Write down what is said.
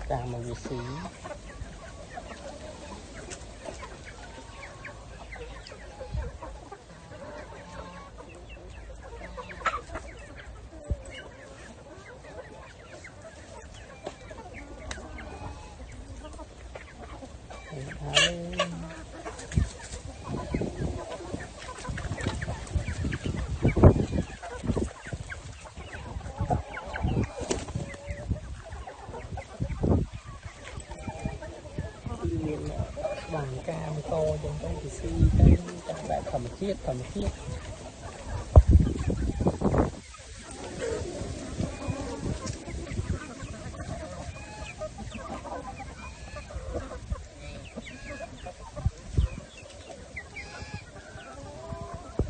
Cả một vị xí bằng cam to trong cái vị xí cái đại thẩm thiết